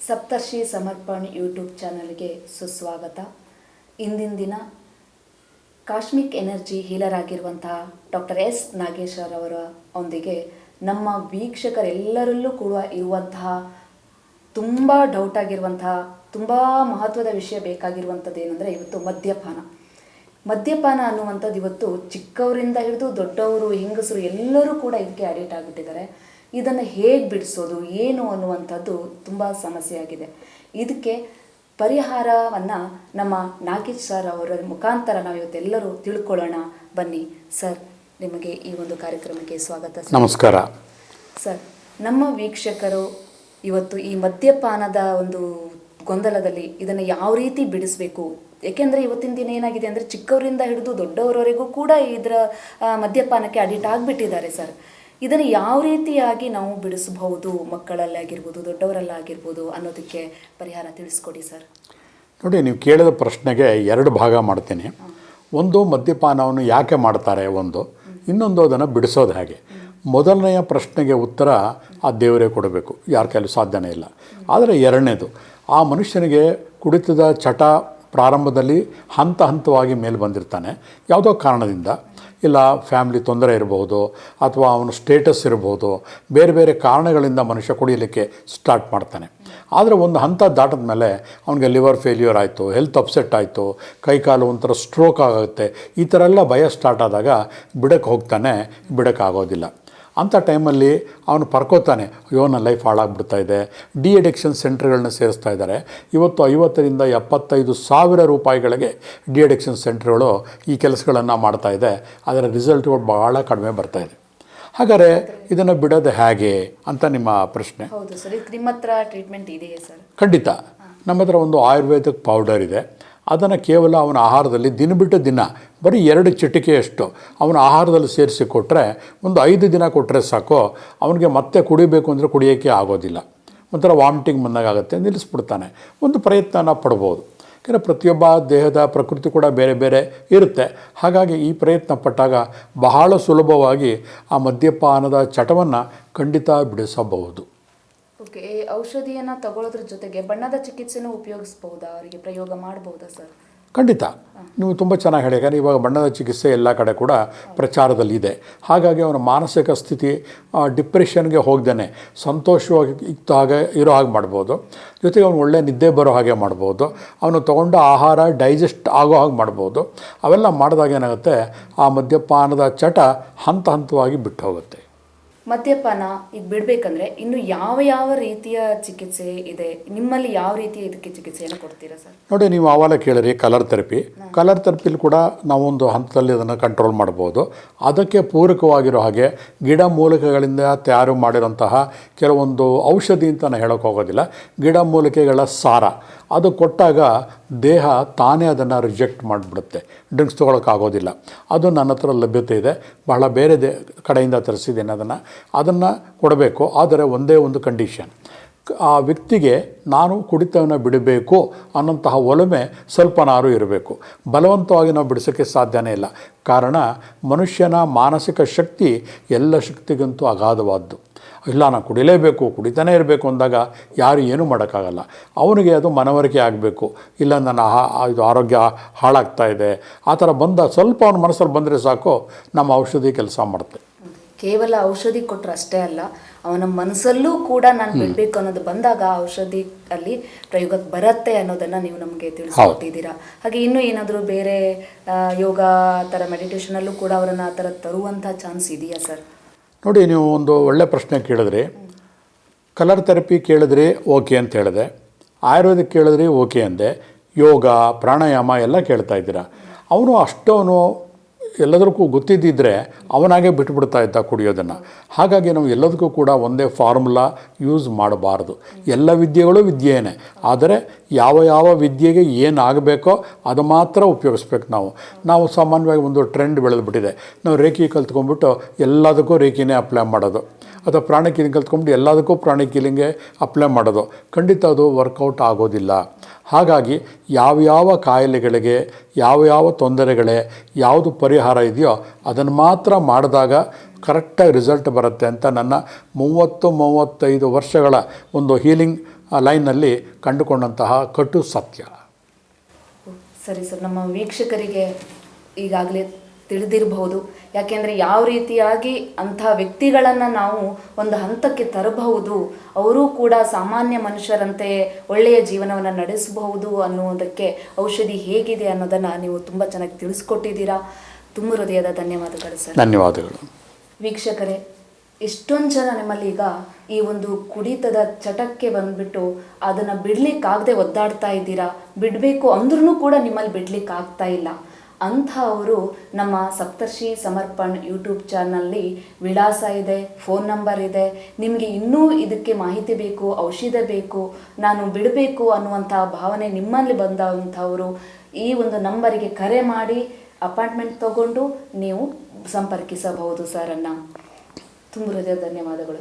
ಸಪ್ತರ್ಷಿ ಸಮರ್ಪಣ್ YouTube ಚಾನಲ್ಗೆ ಸುಸ್ವಾಗತ. ಇಂದಿನ ದಿನ ಕಾಸ್ಮಿಕ್ ಎನರ್ಜಿ ಹೀಲರ್ ಆಗಿರುವಂತಹ ಡಾಕ್ಟರ್ ಎಸ್ ನಾಗೇಶ್ವರ್ ಅವರ ಒಂದಿಗೆ ನಮ್ಮ ವೀಕ್ಷಕರೆಲ್ಲರಲ್ಲೂ ಕೂಡ ಇರುವಂತಹ ತುಂಬ ಡೌಟ್ ಆಗಿರುವಂತಹ ತುಂಬ ಮಹತ್ವದ ವಿಷಯ ಬೇಕಾಗಿರುವಂಥದ್ದು ಏನಂದರೆ ಇವತ್ತು ಮದ್ಯಪಾನ ಅನ್ನುವಂಥದ್ದು ಇವತ್ತು ಚಿಕ್ಕವರಿಂದ ಹಿಡಿದು ದೊಡ್ಡವರು ಹೆಂಗಸರು ಎಲ್ಲರೂ ಕೂಡ ಇದಕ್ಕೆ ಅಡಿಕ್ಟ್ ಆಗಿಬಿಟ್ಟಿದ್ದಾರೆ. ಇದನ್ನು ಹೇಗೆ ಬಿಡಿಸೋದು ಏನು ಅನ್ನುವಂಥದ್ದು ತುಂಬ ಸಮಸ್ಯೆ ಆಗಿದೆ. ಇದಕ್ಕೆ ಪರಿಹಾರವನ್ನು ನಮ್ಮ ನಾಗೇಶ್ ಸರ್ ಅವರ ಮುಖಾಂತರ ನಾವು ಇವತ್ತೆಲ್ಲರೂ ತಿಳ್ಕೊಳ್ಳೋಣ. ಬನ್ನಿ ಸರ್, ನಿಮಗೆ ಈ ಒಂದು ಕಾರ್ಯಕ್ರಮಕ್ಕೆ ಸ್ವಾಗತ. ನಮಸ್ಕಾರ ಸರ್. ನಮ್ಮ ವೀಕ್ಷಕರು ಇವತ್ತು ಈ ಮದ್ಯಪಾನದ ಒಂದು ಗೊಂದಲದಲ್ಲಿ ಇದನ್ನು ಯಾವ ರೀತಿ ಬಿಡಿಸಬೇಕು, ಏಕೆಂದರೆ ಇವತ್ತಿನ ದಿನ ಏನಾಗಿದೆ ಅಂದರೆ ಚಿಕ್ಕವರಿಂದ ಹಿಡಿದು ದೊಡ್ಡವರವರೆಗೂ ಕೂಡ ಇದರ ಮದ್ಯಪಾನಕ್ಕೆ ಅಡಿಕ್ಟ್ ಆಗಿಬಿಟ್ಟಿದ್ದಾರೆ ಸರ್. ಇದನ್ನು ಯಾವ ರೀತಿಯಾಗಿ ನಾವು ಬಿಡಿಸಬಹುದು, ಮಕ್ಕಳಲ್ಲಾಗಿರ್ಬೋದು ದೊಡ್ಡವರಲ್ಲಾಗಿರ್ಬೋದು ಅನ್ನೋದಕ್ಕೆ ಪರಿಹಾರ ತಿಳಿಸ್ಕೊಡಿ ಸರ್. ನೋಡಿ, ನೀವು ಕೇಳಿದ ಪ್ರಶ್ನೆಗೆ ಎರಡು ಭಾಗ ಮಾಡ್ತೀನಿ. ಒಂದು, ಮದ್ಯಪಾನವನ್ನು ಯಾಕೆ ಮಾಡ್ತಾರೆ, ಇನ್ನೊಂದು ಅದನ್ನು ಬಿಡಿಸೋದು ಹೇಗೆ. ಮೊದಲನೆಯ ಪ್ರಶ್ನೆಗೆ ಉತ್ತರ ಆ ದೇವರೇ ಕೊಡಬೇಕು, ಯಾರ ಕೈಲೂ ಸಾಧ್ಯನೇ ಇಲ್ಲ. ಆದರೆ ಎರಡನೇದು, ಆ ಮನುಷ್ಯನಿಗೆ ಕುಡಿತದ ಚಟ ಪ್ರಾರಂಭದಲ್ಲಿ ಹಂತವಾಗಿ ಮೇಲೆ ಬಂದಿರ್ತಾನೆ. ಯಾವುದೋ ಕಾರಣದಿಂದ, ಇಲ್ಲ ಫ್ಯಾಮಿಲಿ ತೊಂದರೆ ಇರಬಹುದು, ಅಥವಾ ಅವನ ಸ್ಟೇಟಸ್ ಇರಬಹುದು, ಬೇರೆ ಬೇರೆ ಕಾರಣಗಳಿಂದ ಮನುಷ್ಯ ಕುಡಿಯಲಿಕ್ಕೆ ಸ್ಟಾರ್ಟ್ ಮಾಡ್ತಾನೆ. ಆದರೆ ಒಂದು ಹಂತ ದಾಟಿದ ಮೇಲೆ ಅವನಿಗೆ ಲಿವರ್ ಫೇಲ್ಯೂರ್ ಆಯಿತು, ಹೆಲ್ತ್ ಅಪ್ಸೆಟ್ ಆಯಿತು, ಕೈಕಾಲು ಒಂಥರ ಸ್ಟ್ರೋಕ್ ಆಗುತ್ತೆ, ಈ ಥರ ಎಲ್ಲ ಭಯ ಸ್ಟಾರ್ಟ್ ಆದಾಗ ಬಿಡಕ್ಕೆ ಹೋಗ್ತಾನೆ, ಬಿಡೋಕ್ಕಾಗೋದಿಲ್ಲ. ಅಂಥ ಟೈಮಲ್ಲಿ ಅವನು ಪರ್ಕೋತಾನೆ, ಅಯ್ಯೋ ನನ್ನ ಲೈಫ್ ಹಾಳಾಗ್ಬಿಡ್ತಾಯಿದೆ. ಡಿ ಅಡಿಕ್ಷನ್ ಸೆಂಟರ್ಗಳನ್ನ ಸೇರಿಸ್ತಾ ಇದ್ದಾರೆ. ಇವತ್ತು 50,000 to 75,000 ರೂಪಾಯಿಗಳಿಗೆ ಡಿ ಅಡಿಕ್ಷನ್ ಸೆಂಟರ್ಗಳು ಈ ಕೆಲಸಗಳನ್ನು ಮಾಡ್ತಾಯಿದೆ. ಅದರ ರಿಸಲ್ಟ್ಗಳು ಭಾಳ ಕಡಿಮೆ ಬರ್ತಾಯಿದೆ. ಹಾಗಾದರೆ ಇದನ್ನು ಬಿಡೋದು ಹೇಗೆ ಅಂತ ನಿಮ್ಮ ಪ್ರಶ್ನೆ. ಹೌದು ಸರ್, ನಿಮ್ಮ ಹತ್ರ ಟ್ರೀಟ್ಮೆಂಟ್ ಇದೆಯೇ ಸರ್? ಖಂಡಿತ. ನಮ್ಮ ಹತ್ರ ಒಂದು ಆಯುರ್ವೇದಿಕ್ ಪೌಡರ್ ಇದೆ. ಅದನ್ನು ಕೇವಲ ಅವನ ಆಹಾರದಲ್ಲಿ ದಿನ ಬಿಟ್ಟು ದಿನ ಬರೀ 2 ಚಿಟಿಕೆಯಷ್ಟು ಅವನ ಆಹಾರದಲ್ಲಿ ಸೇರಿಸಿ ಕೊಟ್ಟರೆ, ಒಂದು 5 ದಿನ ಕೊಟ್ಟರೆ ಸಾಕು, ಅವನಿಗೆ ಮತ್ತೆ ಕುಡಿಬೇಕು ಅಂದರೆ ಕುಡಿಯೋಕ್ಕೆ ಆಗೋದಿಲ್ಲ. ಒಂಥರ ವಾಮಿಟಿಂಗ್ ಬಂದಾಗುತ್ತೆ, ನಿಲ್ಲಿಸ್ಬಿಡ್ತಾನೆ. ಒಂದು ಪ್ರಯತ್ನ ಪಡ್ಬೋದು. ಯಾಕಂದರೆ ಪ್ರತಿಯೊಬ್ಬ ದೇಹದ ಪ್ರಕೃತಿ ಕೂಡ ಬೇರೆ ಬೇರೆ ಇರುತ್ತೆ. ಹಾಗಾಗಿ ಈ ಪ್ರಯತ್ನ ಪಟ್ಟಾಗ ಬಹಳ ಸುಲಭವಾಗಿ ಆ ಮದ್ಯಪಾನದ ಚಟವನ್ನು ಖಂಡಿತ ಬಿಡಿಸಬಹುದು. ಓಕೆ, ಔಷಧಿಯನ್ನು ತಗೊಳ್ಳೋದ್ರ ಜೊತೆಗೆ ಬಣ್ಣದ ಚಿಕಿತ್ಸೆನೂ ಉಪಯೋಗಿಸ್ಬೋದಾ, ಅವರಿಗೆ ಪ್ರಯೋಗ ಮಾಡ್ಬೋದಾ ಸರ್? ಖಂಡಿತ. ನೀವು ತುಂಬ ಚೆನ್ನಾಗಿ ಹೇಳಿ. ಯಾಕಂದರೆ ಇವಾಗ ಬಣ್ಣದ ಚಿಕಿತ್ಸೆ ಎಲ್ಲ ಕಡೆ ಕೂಡ ಪ್ರಚಾರದಲ್ಲಿದೆ. ಹಾಗಾಗಿ ಅವನ ಮಾನಸಿಕ ಸ್ಥಿತಿ ಡಿಪ್ರೆಷನ್ಗೆ ಹೋಗ್ದೇ ಸಂತೋಷವಾಗಿ ಇರೋ ಹಾಗೆ ಮಾಡ್ಬೋದು. ಜೊತೆಗೆ ಅವನು ಒಳ್ಳೆ ನಿದ್ದೆ ಬರೋ ಹಾಗೆ ಮಾಡ್ಬೋದು. ಅವನು ತೊಗೊಂಡ ಆಹಾರ ಡೈಜೆಸ್ಟ್ ಆಗೋ ಹಾಗೆ ಮಾಡ್ಬೋದು. ಅವೆಲ್ಲ ಮಾಡಿದಾಗ ಏನಾಗುತ್ತೆ, ಆ ಮದ್ಯಪಾನದ ಚಟ ಹಂತವಾಗಿ ಬಿಟ್ಟು ಹೋಗುತ್ತೆ. ಮದ್ಯಪಾನ ಈಗ ಬಿಡಬೇಕಂದ್ರೆ ಇನ್ನು ಯಾವ ರೀತಿಯ ಚಿಕಿತ್ಸೆ ಇದೆ ನಿಮ್ಮಲ್ಲಿ? ಯಾವ ರೀತಿಯ ಇದಕ್ಕೆ ಚಿಕಿತ್ಸೆಯನ್ನು ಕೊಡ್ತೀರಾ ಸರ್? ನೋಡಿ, ನೀವು ಆವಾಗಲೇ ಕೇಳಿರಿ ಕಲರ್ ಥೆರಪಿಲಿ ಕೂಡ ನಾವೊಂದು ಹಂತದಲ್ಲಿ ಅದನ್ನು ಕಂಟ್ರೋಲ್ ಮಾಡ್ಬೋದು. ಅದಕ್ಕೆ ಪೂರಕವಾಗಿರೋ ಹಾಗೆ ಗಿಡ ಮೂಲಿಕೆಗಳಿಂದ ತಯಾರು ಮಾಡಿರೋಂತಹ ಕೆಲವೊಂದು ಔಷಧಿ ಅಂತ ನಾನು ಹೇಳೋಕ್ಕೆ ಹೋಗೋದಿಲ್ಲ, ಗಿಡ ಮೂಲಿಕೆಗಳ ಸಾರ ಅದು ಕೊಟ್ಟಾಗ ದೇಹ ತಾನೇ ಅದನ್ನು ರಿಜೆಕ್ಟ್ ಮಾಡಿಬಿಡುತ್ತೆ. ಡ್ರಿಂಕ್ಸ್ ತೊಗೊಳಕ್ಕಾಗೋದಿಲ್ಲ. ಅದು ನನ್ನ ಹತ್ರ ಲಭ್ಯತೆ ಇದೆ. ಬಹಳ ಬೇರೆ ಕಡೆಯಿಂದ ತರಿಸಿದ್ದೇನೆ. ಅದನ್ನು ಕೊಡಬೇಕು. ಆದರೆ ಒಂದೇ ಒಂದು ಕಂಡೀಷನ್, ಆ ವ್ಯಕ್ತಿಗೆ ನಾನು ಕುಡಿತವನ್ನು ಬಿಡಬೇಕು ಅನ್ನೋಂತಹ ಒಲಮೆ ಸ್ವಲ್ಪನಾರು ಇರಬೇಕು. ಬಲವಂತವಾಗಿ ನಾವು ಬಿಡಿಸೋಕ್ಕೆ ಸಾಧ್ಯನೇ ಇಲ್ಲ. ಕಾರಣ, ಮನುಷ್ಯನ ಮಾನಸಿಕ ಶಕ್ತಿ ಎಲ್ಲ ಶಕ್ತಿಗಂತೂ ಅಗಾಧವಾದ್ದು. ಇಲ್ಲ, ನಾನು ಕುಡಿಲೇಬೇಕು, ಕುಡಿತಾನೇ ಇರಬೇಕು ಅಂದಾಗ ಯಾರು ಏನೂ ಮಾಡೋಕ್ಕಾಗಲ್ಲ. ಅವನಿಗೆ ಅದು ಮನವರಿಕೆ ಆಗಬೇಕು. ಇಲ್ಲ, ನನ್ನ ಇದು ಆರೋಗ್ಯ ಹಾಳಾಗ್ತಾ ಇದೆ, ಆ ಥರ ಸ್ವಲ್ಪ ಅವನ ಮನಸ್ಸಲ್ಲಿ ಬಂದರೆ ಸಾಕು, ನಮ್ಮ ಔಷಧಿ ಕೆಲಸ ಮಾಡುತ್ತೆ. ಕೇವಲ ಔಷಧಿ ಕೊಟ್ಟರೆ ಅಷ್ಟೇ ಅಲ್ಲ, ಅವನ ಮನಸ್ಸಲ್ಲೂ ಕೂಡ ನಾನು ಬಿಡಬೇಕು ಅನ್ನೋದು ಬಂದಾಗ ಔಷಧಿ ಅಲ್ಲಿ ಪ್ರಯೋಗಕ್ಕೆ ಬರುತ್ತೆ ಅನ್ನೋದನ್ನು ನೀವು ನಮಗೆ ತಿಳಿಸ್ಕೊಟ್ಟಿದ್ದೀರಾ. ಹಾಗೆ ಇನ್ನೂ ಏನಾದರೂ ಬೇರೆ ಯೋಗ ಥರ ಮೆಡಿಟೇಷನಲ್ಲೂ ಕೂಡ ಅವರನ್ನು ಆ ಥರ ತರುವಂಥ ಚಾನ್ಸ್ ಇದೆಯಾ ಸರ್? ನೋಡಿ, ನೀವು ಒಂದು ಒಳ್ಳೆ ಪ್ರಶ್ನೆ ಕೇಳಿದ್ರಿ. ಕಲರ್ ಥೆರಪಿ ಕೇಳಿದ್ರಿ, ಓಕೆ ಅಂತ ಹೇಳಿದೆ. ಆಯುರ್ವೇದಿಕ್ ಕೇಳಿದ್ರಿ, ಓಕೆ ಅಂದೆ. ಯೋಗ ಪ್ರಾಣಾಯಾಮ ಎಲ್ಲ ಕೇಳ್ತಾ ಇದ್ದೀರಾ. ಅವನು ಅಷ್ಟವನು ಎಲ್ಲದಕ್ಕೂ ಗೊತ್ತಿದ್ದಿದ್ರೆ ಅವನಾಗೆ ಬಿಟ್ಟುಬಿಡ್ತಾ ಇದ್ದ ಕುಡಿಯೋದನ್ನು. ಹಾಗಾಗಿ ನಾವು ಎಲ್ಲದಕ್ಕೂ ಕೂಡ ಒಂದೇ ಫಾರ್ಮುಲಾ ಯೂಸ್ ಮಾಡಬಾರ್ದು. ಎಲ್ಲ ವಿದ್ಯೆಗಳು ವಿದ್ಯೆಯೇ, ಆದರೆ ಯಾವ ವಿದ್ಯೆಗೆ ಏನಾಗಬೇಕೋ ಅದು ಮಾತ್ರ ಉಪಯೋಗಿಸ್ಬೇಕು. ನಾವು ಸಾಮಾನ್ಯವಾಗಿ ಒಂದು ಟ್ರೆಂಡ್ ಬೆಳೆದ್ಬಿಟ್ಟಿದೆ. ನಾವು ರೇಖಿ ಕಲ್ತ್ಕೊಂಡ್ಬಿಟ್ಟು ಎಲ್ಲದಕ್ಕೂ ರೇಖಿನೇ ಅಪ್ಲೈ ಮಾಡೋದು, ಅಥವಾ ಪ್ರಾಣಿಕ್ ಹೀಲಿಂಗ್ ಕಲ್ತ್ಕೊಂಡ್ಬಿಟ್ಟು ಎಲ್ಲದಕ್ಕೂ ಪ್ರಾಣಿಕ್ ಹೀಲಿಂಗೇ ಅಪ್ಲೈ ಮಾಡೋದು. ಖಂಡಿತ ಅದು ವರ್ಕೌಟ್ ಆಗೋದಿಲ್ಲ. ಹಾಗಾಗಿ ಯಾವ ಕಾಯಿಲೆಗಳಿಗೆ ಯಾವ ತೊಂದರೆಗಳೇ ಯಾವುದು ಪರಿಹಾರ ಇದೆಯೋ ಅದನ್ನು ಮಾತ್ರ ಮಾಡಿದಾಗ ಕರೆಕ್ಟಾಗಿ ರಿಸಲ್ಟ್ ಬರುತ್ತೆ ಅಂತ ನನ್ನ 30-35 ವರ್ಷಗಳ ಒಂದು ಹೀಲಿಂಗ್ ಲೈನ್ನಲ್ಲಿ ಕಂಡುಕೊಂಡಂತಹ ಕಟು ಸತ್ಯ. ಸರಿ ಸರ್, ನಮ್ಮ ವೀಕ್ಷಕರಿಗೆ ಈಗಾಗಲೇ ತಿಳಿದಿರಬಹುದು. ಯಾಕೆಂದರೆ ಯಾವ ರೀತಿಯಾಗಿ ಅಂಥ ವ್ಯಕ್ತಿಗಳನ್ನು ನಾವು ಒಂದು ಹಂತಕ್ಕೆ ತರಬಹುದು, ಅವರೂ ಕೂಡ ಸಾಮಾನ್ಯ ಮನುಷ್ಯರಂತೆ ಒಳ್ಳೆಯ ಜೀವನವನ್ನು ನಡೆಸಬಹುದು ಅನ್ನುವುದಕ್ಕೆ ಔಷಧಿ ಹೇಗಿದೆ ಅನ್ನೋದನ್ನು ನೀವು ತುಂಬ ಚೆನ್ನಾಗಿ ತಿಳಿಸ್ಕೊಟ್ಟಿದ್ದೀರಾ. ತುಂಬ ಹೃದಯದ ಧನ್ಯವಾದಗಳು ಸರ್. ಧನ್ಯವಾದಗಳು. ವೀಕ್ಷಕರೇ, ಎಷ್ಟೊಂದು ಜನ ನಿಮ್ಮಲ್ಲಿ ಈಗ ಈ ಒಂದು ಕುಡಿತದ ಚಟಕ್ಕೆ ಬಂದುಬಿಟ್ಟು ಅದನ್ನು ಬಿಡಲಿಕ್ಕಾಗದೆ ಒದ್ದಾಡ್ತಾ ಇದ್ದೀರಾ. ಬಿಡಬೇಕು ಅಂದ್ರೂ ಕೂಡ ನಿಮ್ಮಲ್ಲಿ ಬಿಡಲಿಕ್ಕೆ ಆಗ್ತಾ ಇಲ್ಲ. ಅಂಥವರು ನಮ್ಮ ಸಪ್ತರ್ಷಿ ಸಮರ್ಪಣ್ ಯೂಟ್ಯೂಬ್ ಚಾನಲ್ನಲ್ಲಿ ವಿಳಾಸ ಇದೆ, ಫೋನ್ ನಂಬರ್ ಇದೆ. ನಿಮಗೆ ಇನ್ನೂ ಇದಕ್ಕೆ ಮಾಹಿತಿ ಬೇಕು, ಔಷಧ ಬೇಕು, ನಾನು ಬಿಡಬೇಕು ಅನ್ನುವಂಥ ಭಾವನೆ ನಿಮ್ಮಲ್ಲಿ ಬಂದಂಥವರು ಈ ಒಂದು ನಂಬರಿಗೆ ಕರೆ ಮಾಡಿ ಅಪಾಯಿಂಟ್ಮೆಂಟ್ ತಗೊಂಡು ನೀವು ಸಂಪರ್ಕಿಸಬಹುದು ಸರನ್ನು. ತುಂಬ ಹೃದಯ ಧನ್ಯವಾದಗಳು.